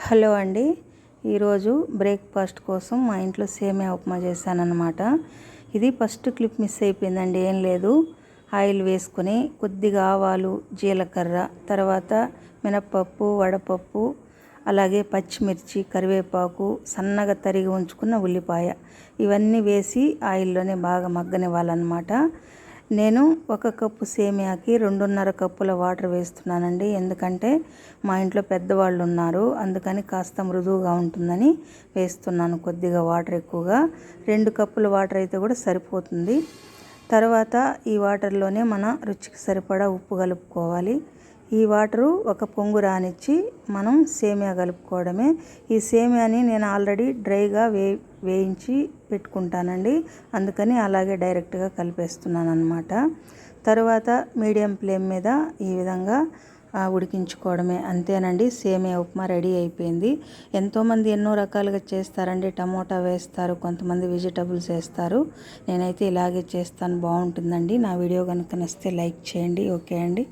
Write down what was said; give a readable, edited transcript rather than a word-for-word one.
Hello అండి, ఈరోజు breakfast కోసం మా ఇంట్లో సేమియా ఉప్మా చేశానన్నమాట. ఇది ఫస్ట్ క్లిప్ మిస్ అయిపోయిందండి. ఏం లేదు, ఆయిల్ వేసుకొని కొద్దిగా ఆవాలు, జీలకర్ర, తర్వాత మినప్పప్పు, వడపప్పు, అలాగే పచ్చిమిర్చి, కరివేపాకు, సన్నగా తరిగి ఉంచుకున్న ఉల్లిపాయ ఇవన్నీ వేసి ఆయిల్లోనే బాగా మగ్గనివ్వాలన్నమాట. నేను 1 కప్పు సేమియాకి 2.5 కప్పుల వాటర్ వేస్తున్నానండి. ఎందుకంటే మా ఇంట్లో పెద్దవాళ్ళు ఉన్నారు, అందుకని కాస్త మృదువుగా ఉంటుందని వేస్తున్నాను కొద్దిగా వాటర్ ఎక్కువగా. 2 కప్పుల వాటర్ అయితే కూడా సరిపోతుంది. తర్వాత ఈ వాటర్లోనే మన రుచికి సరిపడా ఉప్పు కలుపుకోవాలి. ఈ వాటరు ఒక పొంగు రానిచ్చి మనం సేమియా కలుపుకోవడమే. ఈ సేమియాని నేను ఆల్రెడీ డ్రైగా వేయించి పెట్టుకుంటానండి, అందుకని అలాగే డైరెక్ట్గా కలిపేస్తున్నాను అన్నమాట. తర్వాత మీడియం ఫ్లేమ్ మీద ఈ విధంగా ఉడికించుకోవడమే, అంతేనండి. సేమియా ఉప్మా రెడీ అయిపోయింది. ఎంతోమంది ఎన్నో రకాలుగా చేస్తారండి. టమోటా వేస్తారు, కొంతమంది వెజిటబుల్స్ వేస్తారు. నేనైతే ఇలాగే చేస్తాను, బాగుంటుందండి. నా వీడియో కనుక నచ్చితే లైక్ చేయండి. ఓకే అండి.